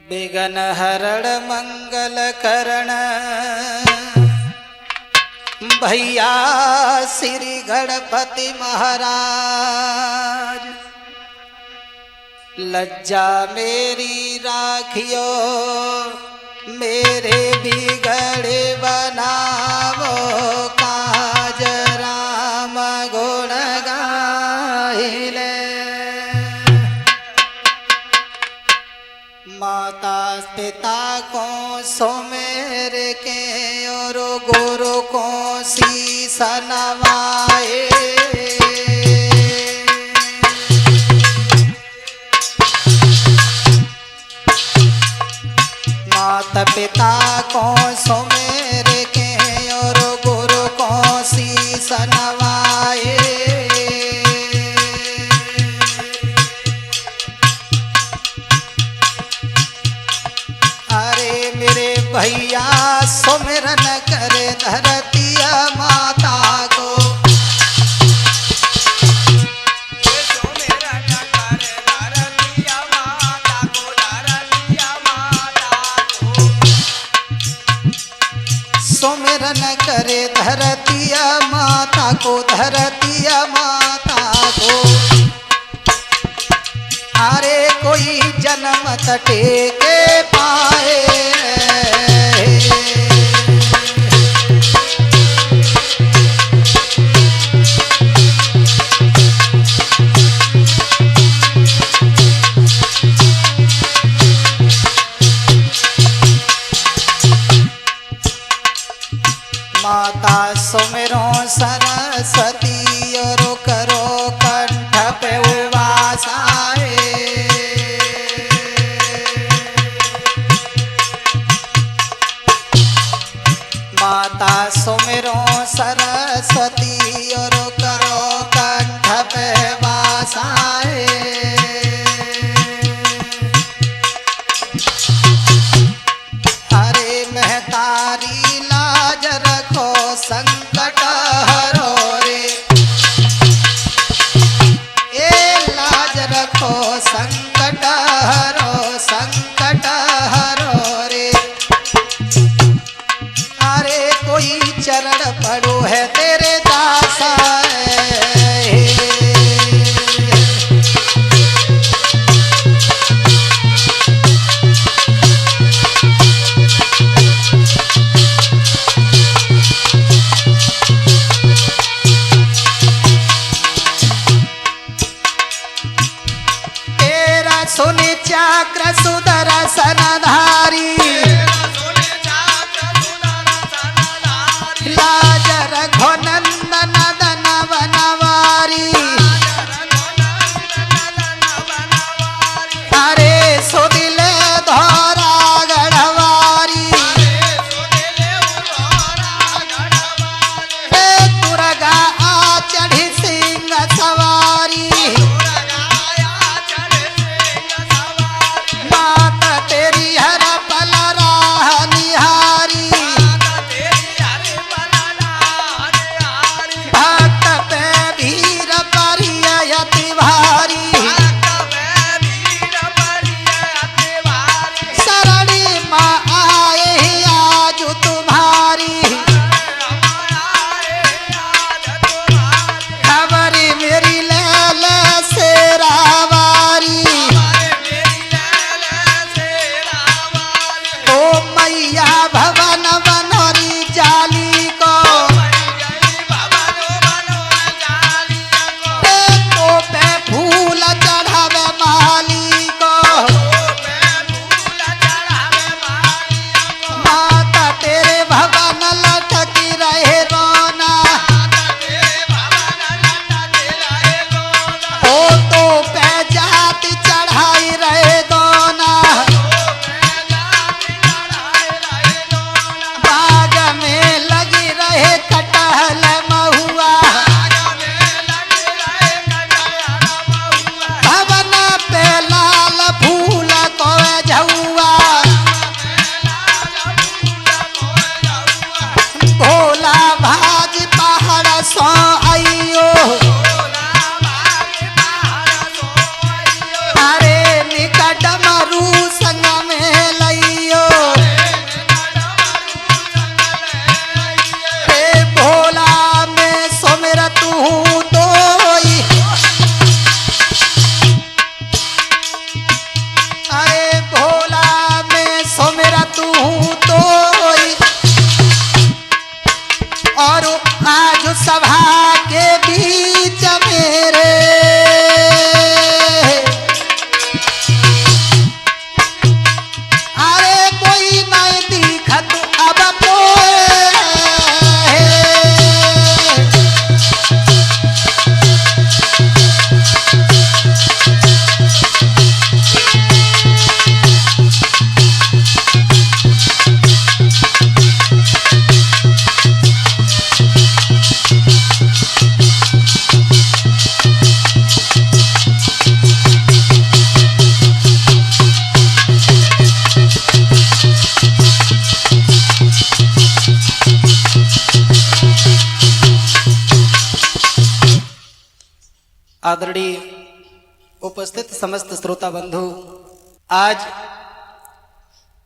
विघ्न हरण मंगल करण भैया श्री गणपति महाराज। लज्जा मेरी राखियो मेरे बिगड़े बनावो काज राम गुण गाइले। माता पिता को सुमेर के और गुरु को शीस नवाए। माता पिता को सुमेर के और गुरु को शीस नवाए। अरे मेरे भैया सुमिरन करे धरतिया माता को। सुमिरन करे धरतिया माता को, धरतिया माता को। अरे कोई जन्म तटे के पाए। माता सुमिरो सरस्वती और करो कंठ पे उवास आए। माता सुमिरो सरस्वती और करो कंठ पे वास आए। अरे महतारी लाज रखो संकट हरो रे। ए लाज रखो संकट हरो, संकट हरो रे। अरे कोई चरण पड़ो है तेरे दासा। सुनि चक्र सुदर्शन धारी, लाज रघो नंदन दन वनवारी। अरे सुदिले धोरा गढ़वारी। तुरगा आ चढ़ी सिंह सवारी। तेरी हर पल आदरणीय उपस्थित समस्त श्रोता बंधु, आज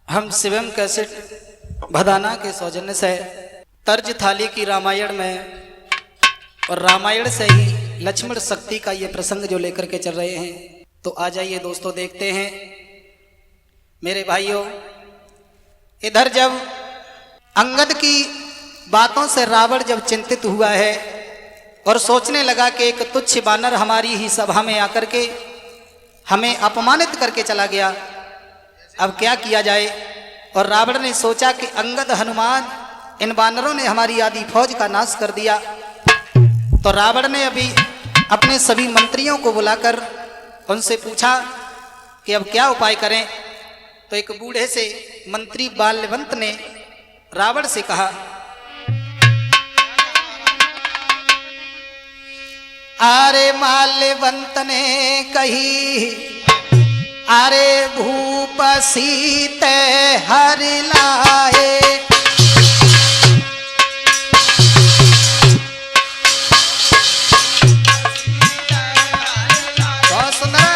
हम शिवम कैसेट भदाना के सौजन्य से तर्ज थाली की रामायण में और रामायण से ही लक्ष्मण शक्ति का ये प्रसंग जो लेकर के चल रहे हैं, तो आ जाइए दोस्तों देखते हैं। मेरे भाइयों, इधर जब अंगद की बातों से रावण जब चिंतित हुआ है और सोचने लगा कि एक तुच्छ बानर हमारी ही सभा में आकर के हमें अपमानित करके चला गया, अब क्या किया जाए। और रावण ने सोचा कि अंगद हनुमान इन बानरों ने हमारी आधी फौज का नाश कर दिया। तो रावण ने अभी अपने सभी मंत्रियों को बुलाकर उनसे पूछा कि अब क्या उपाय करें। तो एक बूढ़े से मंत्री माल्यवंत ने रावण से कहा, आरे माल्यवंत ने कही, आरे भूप सीते हर लाए। बहुत सुंदर।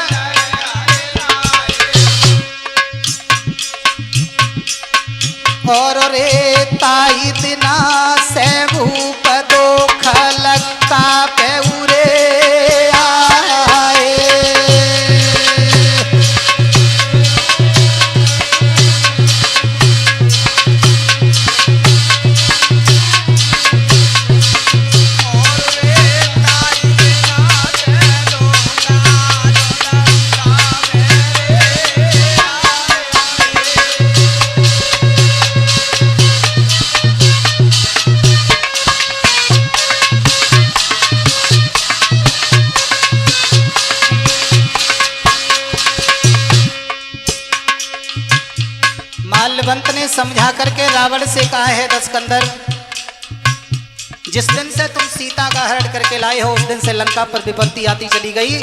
और रे ताई दिना से भूप दो खलका पे उरे आए। माल्यवंत ने समझा करके रावण से कहा है, दशकंदर, जिस दिन से तुम सीता का हरण करके लाए हो उस दिन से लंका पर विपत्ति आती चली गई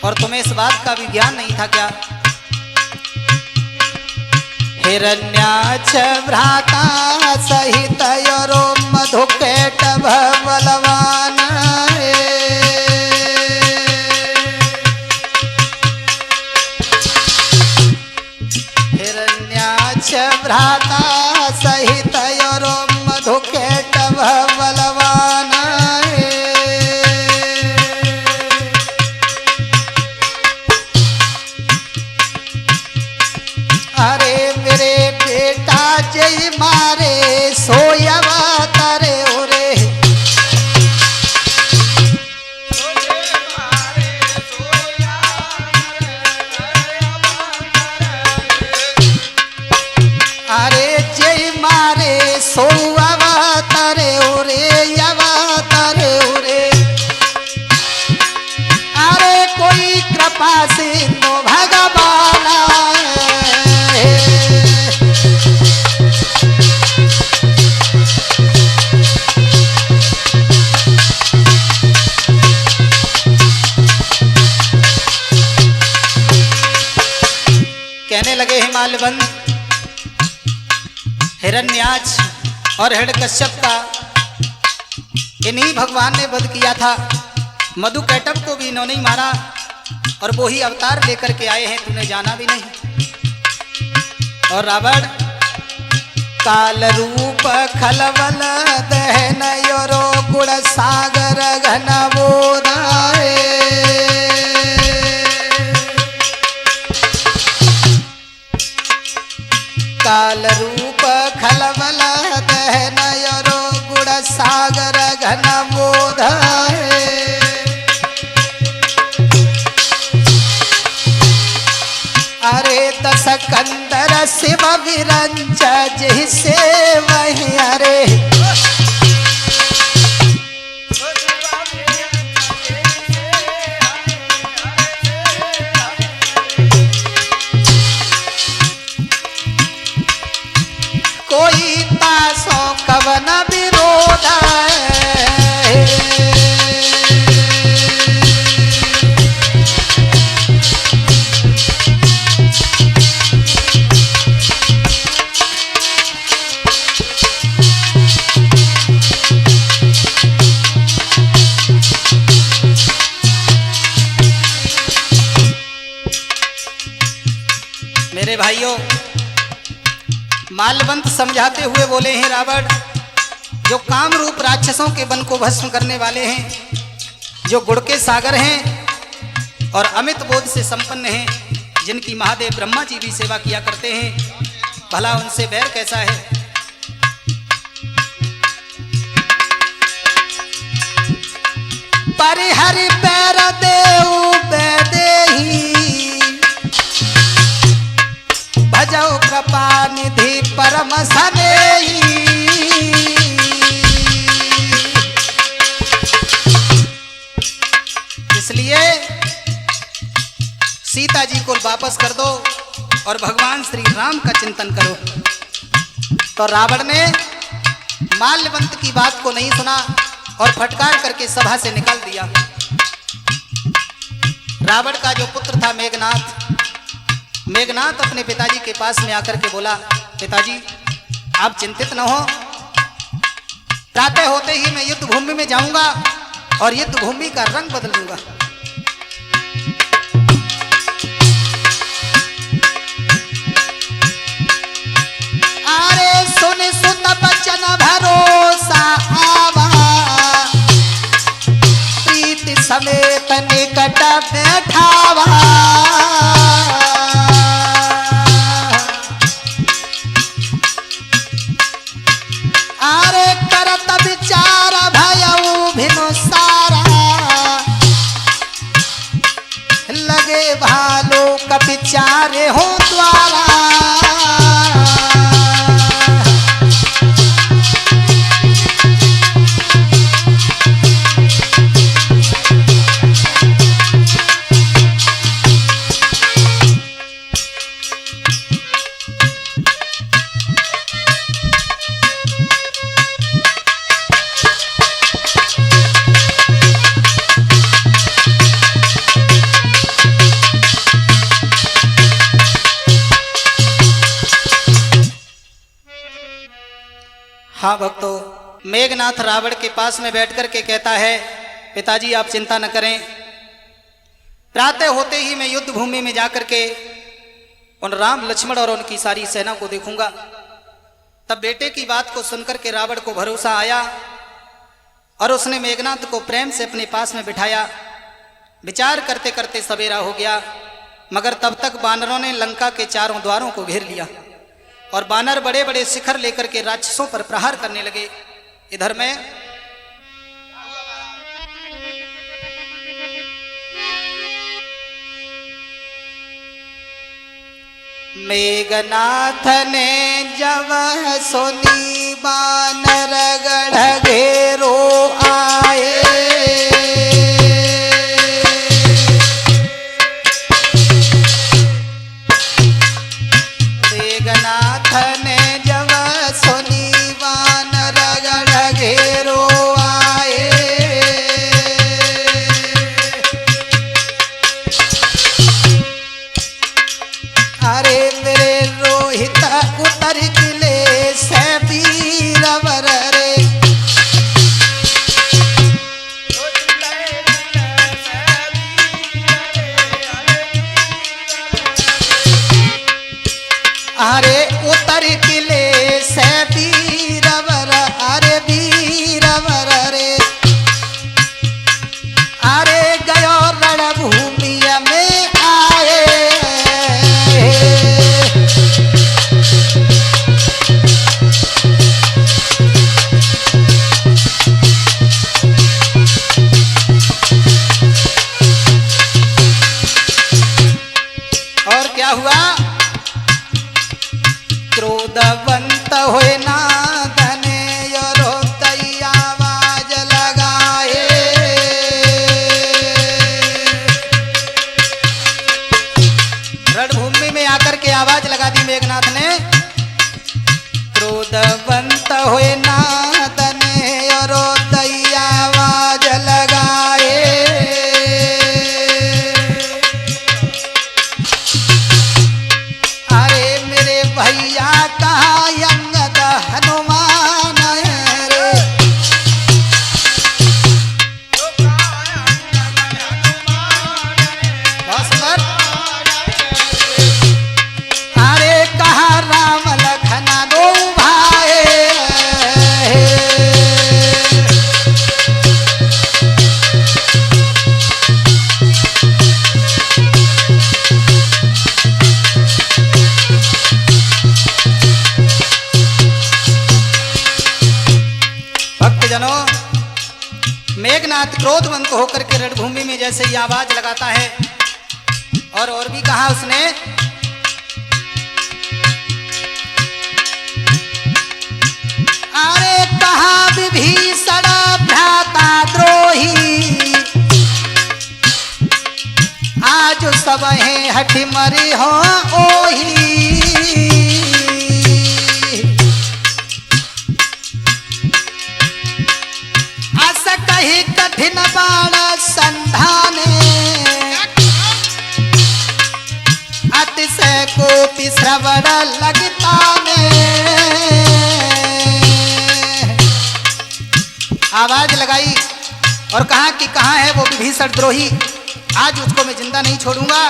और तुम्हें इस बात का भी ज्ञान नहीं था क्या। हिरण्याक्ष भ्राता सहित योरो मधुकेट बलवान। भ्राता सहित योरो मधुकेट बलवान। अरे मेरे बेटा जय मारे सोयवा तारे ओरे। अरे जय मारे सोवा तारे ओरे यवा तारे ओरे। अरे कोई कृपा सिंधु भगवाना। कहने लगे हिमालयवंत, हिरण्याक्ष और हिरण्यकश्यप का इन्हीं भगवान ने वध किया था। मधुकैटभ को भी इन्होंने ही मारा और वो ही अवतार लेकर के आए हैं, तूने जाना भी नहीं। और रावण काल रूप खलवल दहन योरो गुण सागर घन बोधाए। काल रूप खलवल दहन योरो गुण सागर घन बोधाए। अरे दशकंदर शिव विरंच जिसे वही। अरे कोई तासो कवन विरोध मेरे भाइयों, माल्यवंत समझाते हुए बोले हैं, रावण जो काम रूप राक्षसों के वन को भस्म करने वाले हैं, जो गुड़ के सागर हैं और अमित बोध से संपन्न हैं, जिनकी महादेव ब्रह्मा जी भी सेवा किया करते हैं, भला उनसे बैर कैसा है। परिहरि पैर देऊ बेदेही, भजौ कृपा निधि परम सनेही। इसलिए सीता जी को वापस कर दो और भगवान श्री राम का चिंतन करो। तो रावण ने माल्यवंत की बात को नहीं सुना और फटकार करके सभा से निकाल दिया। रावण का जो पुत्र था मेघनाथ अपने पिताजी के पास में आकर के बोला, पिताजी आप चिंतित न हो, प्रातः होते ही मैं युद्ध भूमि में जाऊंगा और युद्ध भूमि का रंग बदल दूंगा। अरे सुन सुत बचन भरोसा आवा, प्रीति समेत निकट बैठावा। अरे करत विचार भयऊ भिनु सारा, लगे भालो कपिचारे हो द्वारा। हाँ भक्तों, मेघनाथ रावण के पास में बैठकर के कहता है, पिताजी आप चिंता न करें, प्रातः होते ही मैं युद्ध भूमि में जाकर के उन राम लक्ष्मण और उनकी सारी सेना को देखूंगा। तब बेटे की बात को सुनकर के रावण को भरोसा आया और उसने मेघनाथ को प्रेम से अपने पास में बिठाया। विचार करते करते सवेरा हो गया, मगर तब तक बानरों ने लंका के चारों द्वारों को घेर लिया और बानर बड़े बड़े शिखर लेकर के राक्षसों पर प्रहार करने लगे। इधर में मेघनाथ ने जब सुनी बानर गढ़ घेरो आए, मेघनाथ ने जब सुनी वानर गढ़ घेरो आए, अरे मेरे रोहित उतर किले से वीरवर रे, अरे उतर किले से वीरवर, अरे वीरवर रे, अरे गयो रणभूमि में आए। और क्या हुआ, मेघनाथ क्रोधवंत होकर के रणभूमि में जैसे ही आवाज लगाता है और भी कहा उसने, अरे कहा विभीषण भ्राता द्रोही, आज सब है हठी मरी हो ओही। अस कही कठिन बाण संधाने, अतिशय कोपी श्रवण लगता ने। आवाज लगाई और कहा कि कहाँ है वो विभीषण द्रोही, आज उसको मैं जिंदा नहीं छोड़ूंगा।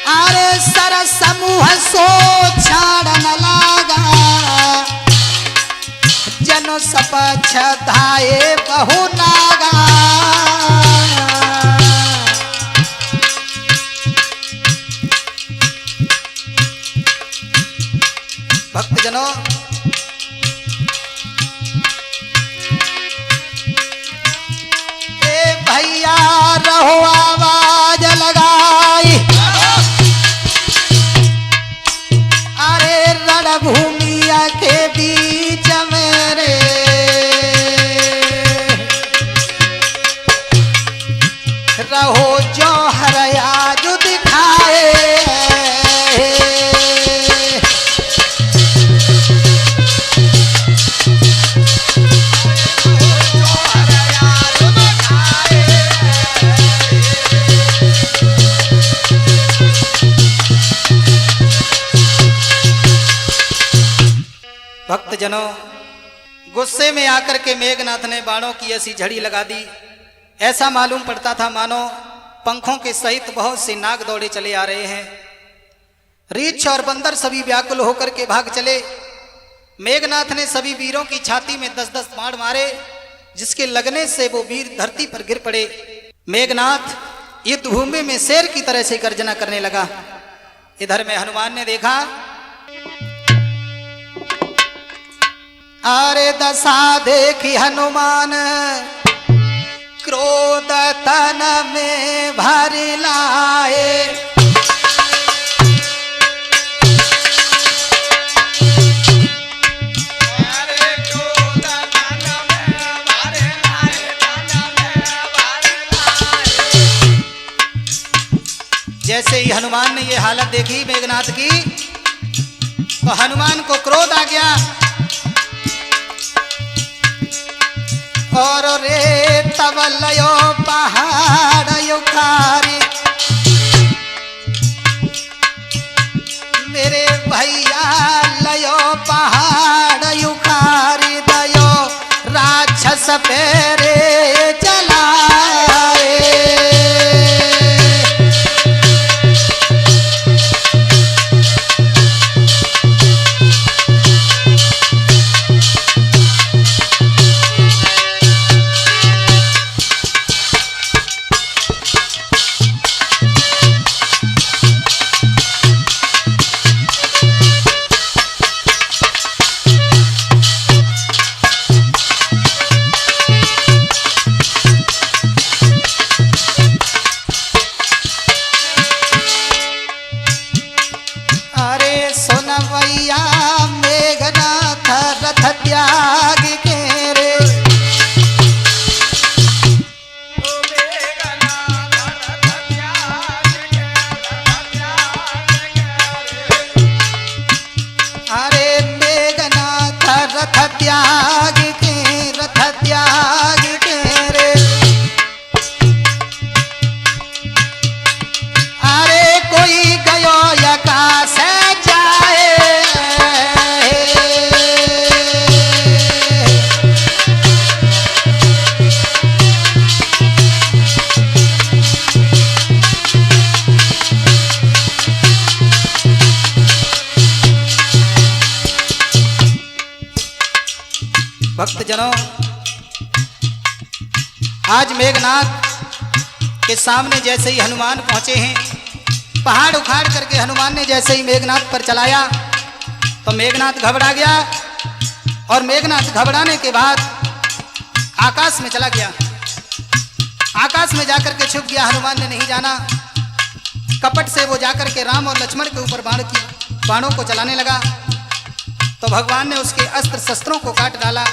अरे सर समूह सो छाड़न लागा, जनो सपक्ष धाये बहु नागा। भक्तजनों, भैया रहो आवाज लगाई, अरे रणभूमि के बीच मेरे, रहो जो हरयाज दिखाए। भक्तजनों, गुस्से में आकर के मेघनाथ ने बाणों की ऐसी झड़ी लगा दी, ऐसा मालूम पड़ता था मानो पंखों के सहित बहुत से नाग दौड़े चले आ रहे हैं। रीछ और बंदर सभी व्याकुल होकर के भाग चले। मेघनाथ ने सभी वीरों की छाती में 10-10 बाण मारे, जिसके लगने से वो वीर धरती पर गिर पड़े। मेघनाथ युद्ध भूमि में शेर की तरह से गर्जना करने लगा। इधर में हनुमान ने देखा, अरे दशा देखी हनुमान, क्रोध तन में भर लाए। जैसे ही हनुमान ने ये हालत देखी मेघनाथ की, तो हनुमान को क्रोध आ गया और रे तब लयो पहाड़ युखारी, मेरे भैया लयो पहाड़ युखारी, दयो राक्षस पेरे चलाए। मेघनाथ रथ त्याग के रे, अरे मेघनाथ रथ त्याग के रे, अरे कोई गयो आकाश जाए। भक्तजनों, आज मेघनाथ के सामने जैसे ही हनुमान पहुंचे हैं, पहाड़ उखाड़ करके हनुमान ने जैसे ही मेघनाथ पर चलाया तो मेघनाथ घबरा गया। और मेघनाथ घबराने के बाद आकाश में चला गया। आकाश में जाकर के छुप गया। हनुमान ने नहीं जाना। कपट से वो जाकर के राम और लक्ष्मण के ऊपर बाणों को चलाने लगा तो भगवान ने उसके अस्त्र शस्त्रों को काट डाला।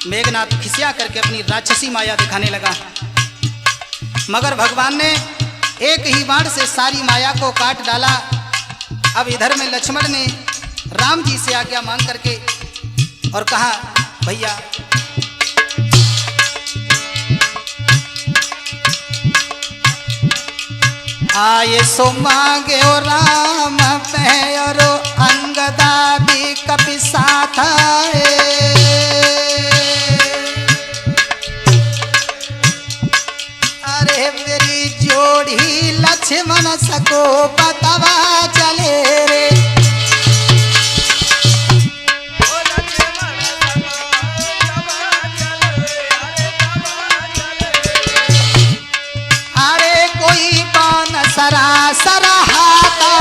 मेघनाथ खिसिया करके अपनी राक्षसी माया दिखाने लगा, मगर भगवान ने एक ही बाण से सारी माया को काट डाला। अब इधर में लक्ष्मण ने राम जी से आज्ञा मांग करके और कहा, भैया आये सो मांगे ओ राम पैरो अंगदा भी कपि साथ आए। अरे मेरी जोड़ी लक्ष्मण सको बतवा चले रे। अरे कोई बान सरासर हाथा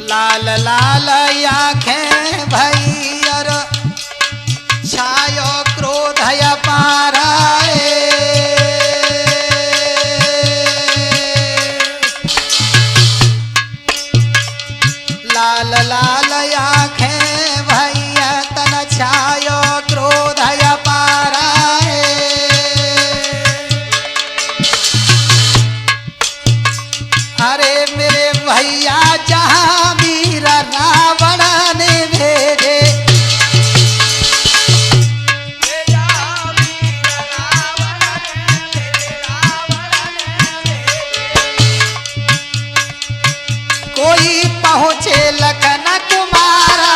लाल लाल आँखें भई और छायो क्रोध पारा। लाल लाल आँखें भैया तन छायो क्रोध पारा। अरे मेरे भैया जहाँ वीर रावण ने भेजे, कोई पहुँचे लखन कुमारा।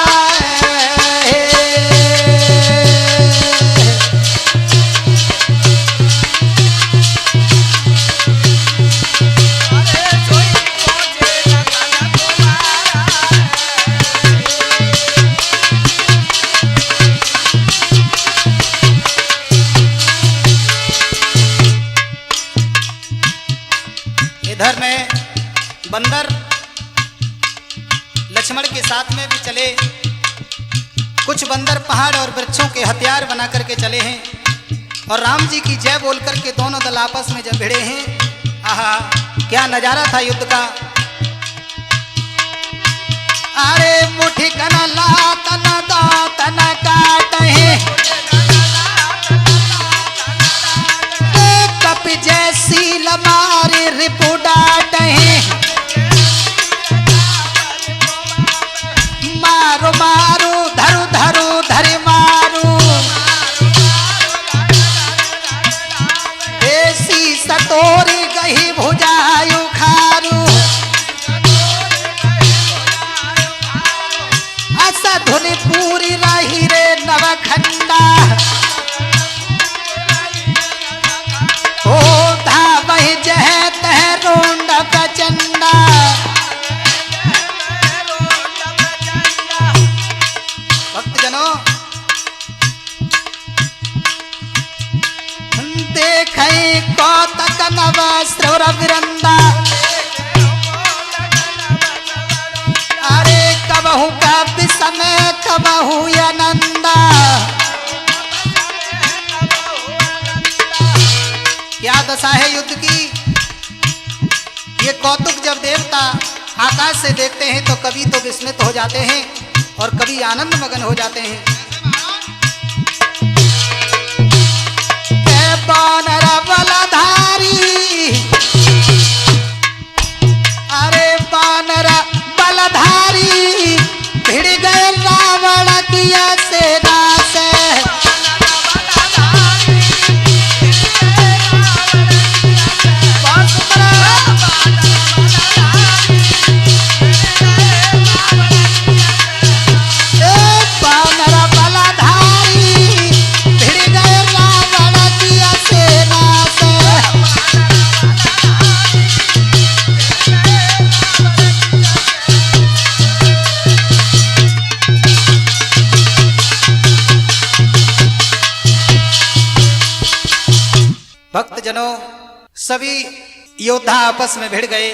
इधर में बंदर लक्ष्मण के साथ में भी चले। कुछ बंदर पहाड़ और वृक्षों के हथियार बना करके चले हैं और राम जी की जय बोल करके दोनों दल आपस में जब भिड़े हैं। आहा क्या नजारा था युद्ध का। अरे मुठी कन लातन दातन काटे, कपि जैसी लमारी रिपु डाटे। मारो मारो धरु धरु धरे मारू, ऐसी सतोरी गही भुजायु खारू। असा धुनि पूरी रही रे नवखंडा, ओ धावहि जह तह रोंड प्रचंडा। भक्तजनों देखे कौतक नव स्रवर विरंदा। अरे कबहू कवि समय कबहू आनंदा। क्या दशा है युद्ध की। ये कौतुक जब देवता आकाश से देखते हैं तो कभी तो विस्मित हो जाते हैं और कभी आनंद मगन हो जाते हैं। बानर बलधारी, अरे बानर बलधारी भिड़ गए रावण की सेना से। भक्तजनों सभी योद्धा आपस में भिड़ गए।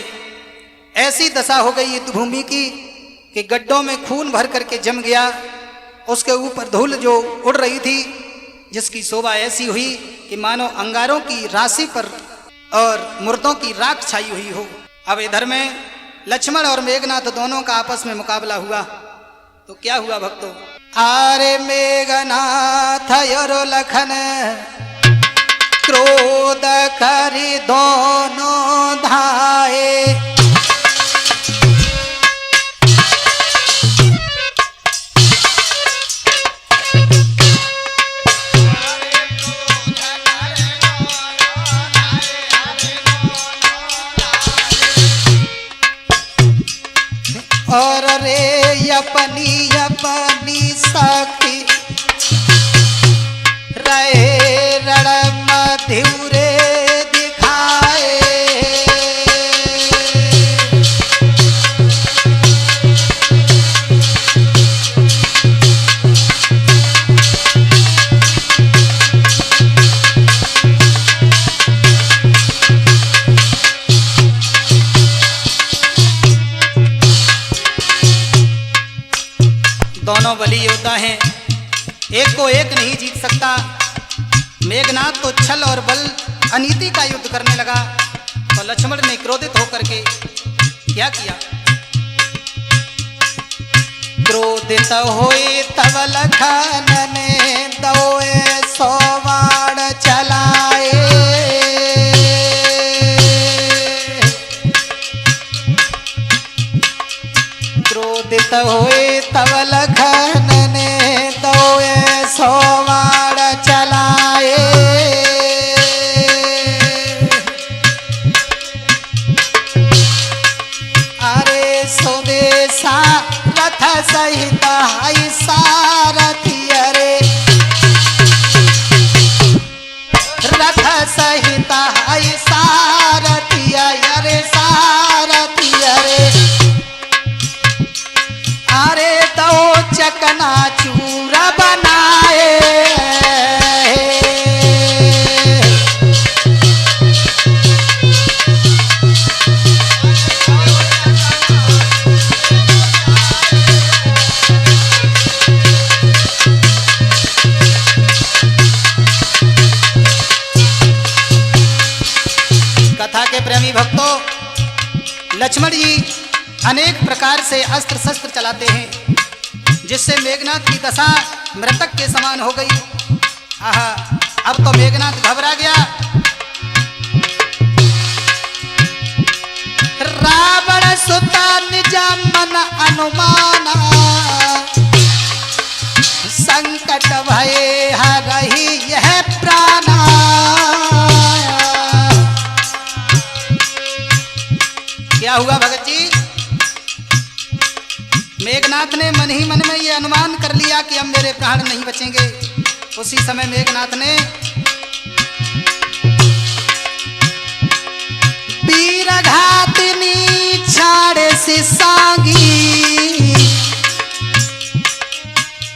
ऐसी दशा हो गई युद्ध भूमि की कि गड्ढों में खून भर करके जम गया। उसके ऊपर धूल जो उड़ रही थी, जिसकी शोभा ऐसी हुई कि मानो अंगारों की राशि पर और मुर्दों की राख छाई हुई हो। अब इधर में लक्ष्मण और मेघनाथ दोनों का आपस में मुकाबला हुआ। तो क्या हुआ भक्तों? आरे मेघनाथ और लखन क्रोध करी दोनों धाये, और रे अपनी अपनी सखी रहे रण मधुरे दिखाए। दोनों बली योद्धा हैं, एक को एक नहीं जीत सकता। मेघनाथ तो छल और बल अनीति का युद्ध करने लगा, तो लक्ष्मण ने क्रोधित होकर के क्या किया? क्रोधित होए तब लखन ने दोए सौ बाण चलाए। क्रोधित होए तब लखन ने दोए सौ बाण चलाए। अरे स्वदेशा रथ सहित हाई सारथी, अरे रथ सहित हाई सारथी, अरे सारथी, अरे दो चकना चूर बनाए। कथा के प्रेमी भक्तों, लक्ष्मण जी अनेक प्रकार से अस्त्र शस्त्र चलाते हैं, जिससे मेघनाथ की दशा मृतक के समान हो गई। आहा, अब तो मेघनाथ घबरा गया। रावण सुता निज मन अनुमाना, संकट भये हरहि यह प्राणा। क्या हुआ भगत जी? मेघनाथ ने मन ही मन में ये अनुमान कर लिया कि अब मेरे प्राण नहीं बचेंगे। उसी समय मेघनाथ ने वीर घातिनी छाड़े से सांगी,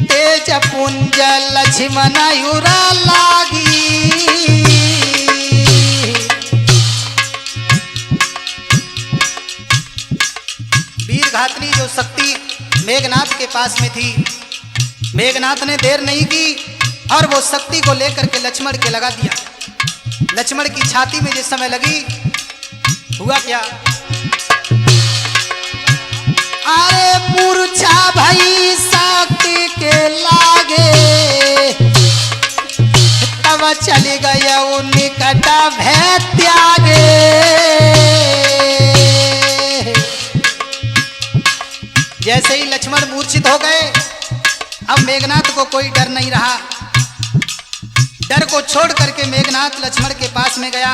तेज पुंज लक्ष्मण युरा लागी। वीर घातनी जो शक्ति मेघनाथ के पास में थी, मेघनाथ ने देर नहीं की और वो शक्ति को लेकर के लक्ष्मण के लगा दिया। लक्ष्मण की छाती में जिस समय लगी, हुआ क्या? अरे मूर्छा भई शक्ति के लागे, तब चली गया निकट भय त्यागे। जैसे ही लक्ष्मण मूर्छित हो गए, अब मेघनाथ को कोई डर नहीं रहा। डर को छोड़ करके मेघनाथ लक्ष्मण के पास में गया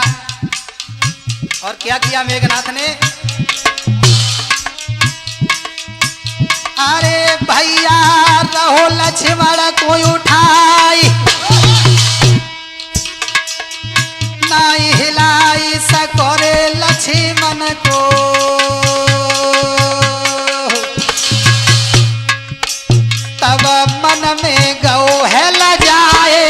और क्या किया मेघनाथ ने? अरे भैया रहो लक्ष्मण को उठाई, नहीं हिलाई सकोरे लक्ष्मण को। तब मन में गौ है ल जाए,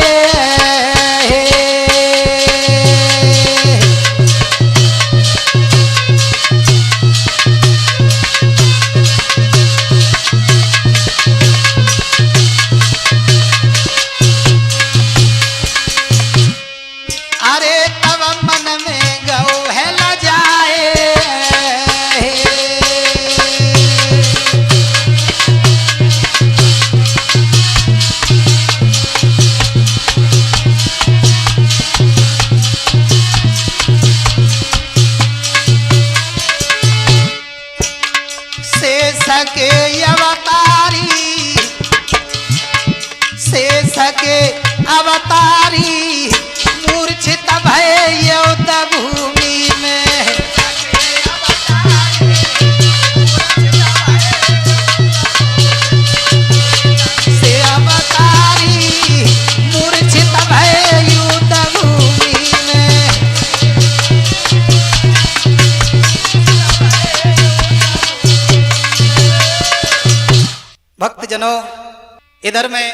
भक्तजनों, इधर में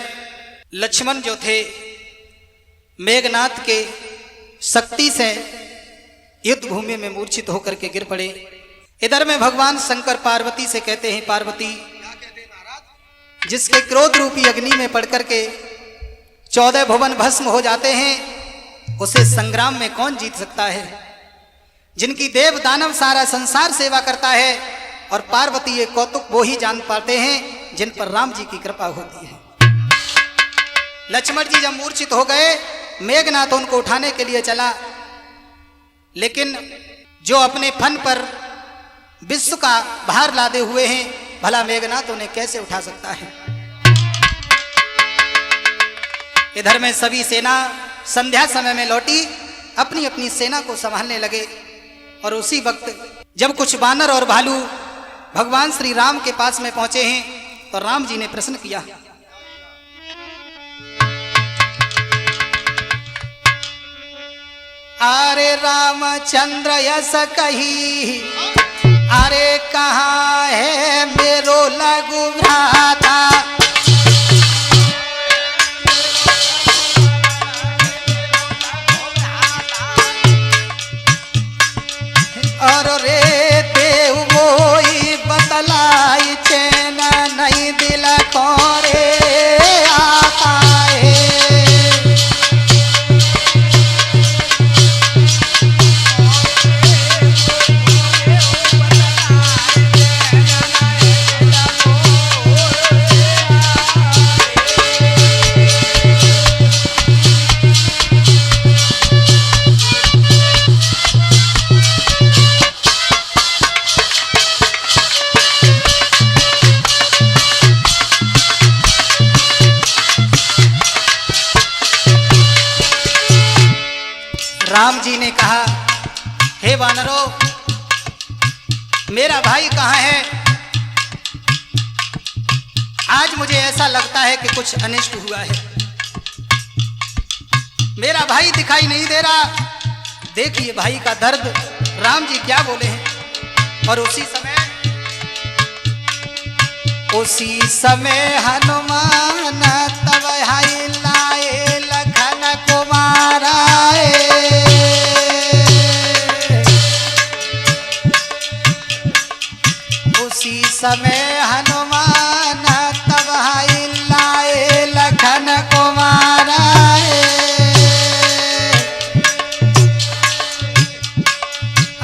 लक्ष्मण जो थे मेघनाथ के शक्ति से युद्ध भूमि में मूर्छित होकर के गिर पड़े। इधर में भगवान शंकर पार्वती से कहते हैं, पार्वती, जिसके क्रोध रूपी अग्नि में पड़कर के 14 भुवन भस्म हो जाते हैं, उसे संग्राम में कौन जीत सकता है। जिनकी देव दानव सारा संसार सेवा करता है, और पार्वती ये कौतुक वो ही जान पाते हैं जिन पर राम जी की कृपा होती है। लक्ष्मण जी जब मूर्छित हो गए, मेघनाथ उनको उठाने के लिए चला, लेकिन जो अपने फन पर विश्व का भार लादे हुए हैं, भला मेघनाथ उन्हें कैसे उठा सकता है। इधर में सभी सेना संध्या समय में लौटी, अपनी अपनी सेना को संभालने लगे। और उसी वक्त जब कुछ वानर और भालू भगवान श्री राम के पास में पहुंचे हैं, तो राम जी ने प्रश्न किया, अरे रामचंद्र यस कही, अरे कहाँ है मेरो लघु भ्राता। और रे देव मोई बतलाई चैन नहीं दिल कोरे आता है। राम जी ने कहा, हे वानरों, मेरा भाई कहाँ है। आज मुझे ऐसा लगता है कि कुछ अनिष्ट हुआ है। मेरा भाई दिखाई नहीं दे रहा। देखिए भाई का दर्द, राम जी क्या बोले हैं। और उसी समय हनुमान तब हाई लाए लखन कुमारा। उसी समय हनुमान तब हाई लाए लखन कुमारा।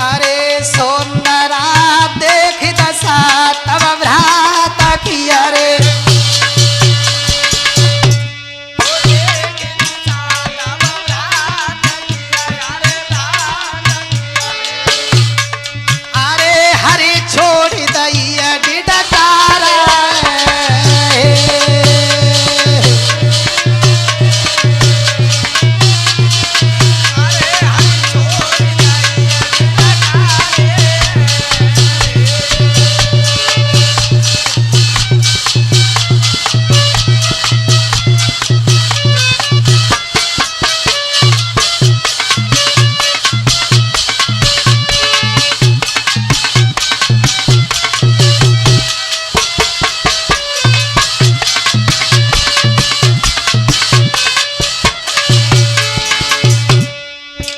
अरे सोनरा देख दशा तब भ्राता की। अरे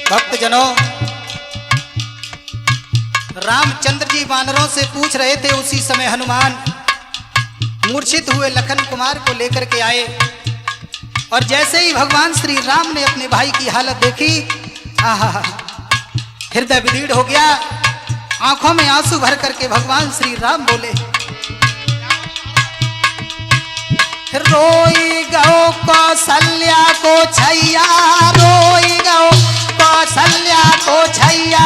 भक्तजनों, रामचंद्र जी वानरों से पूछ रहे थे। उसी समय हनुमान मूर्छित हुए लखन कुमार को लेकर के आए। और जैसे ही भगवान श्री राम ने अपने भाई की हालत देखी, आहा, हृदय विदीर्ण हो गया। आंखों में आंसू भर करके भगवान श्री राम बोले, रोई गो कौशल्या को छैया, रोई गो कौशल्या को छैया।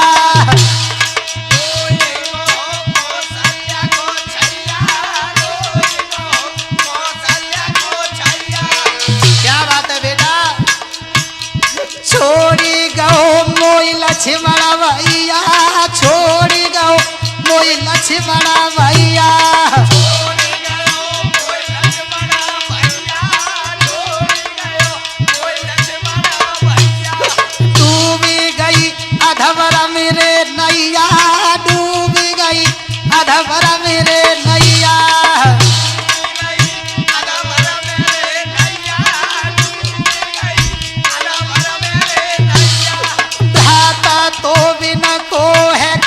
क्या बात है बेटा। छोड़ी गो मोई लक्ष्मण भैया, छोड़ी गो मोई लक्ष्मण भैया। अधवरा मेरे नैया, डूब गई अधवरा मेरे नैया।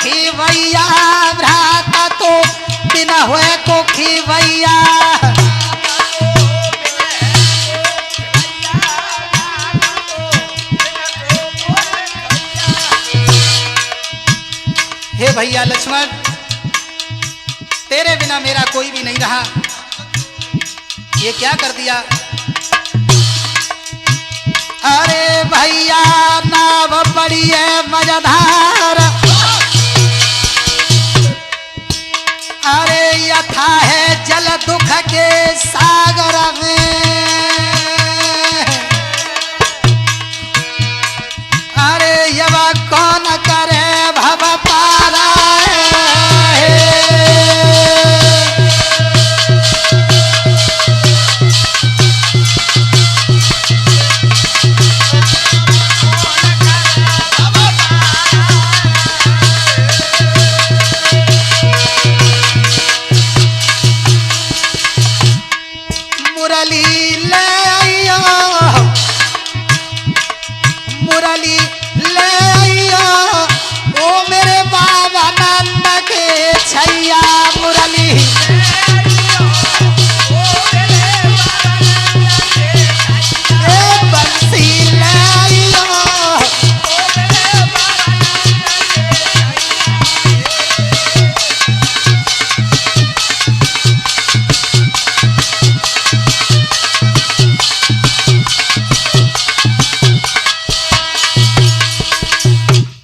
खीवैया भ्राता तो बिना हुए को खीवैया। हे भैया लक्ष्मण, तेरे बिना मेरा कोई भी नहीं रहा। ये क्या कर दिया? अरे भैया नाव पड़ी है मजधार, अरे यथा है जल दुख के सागर में। अरे यवा कौन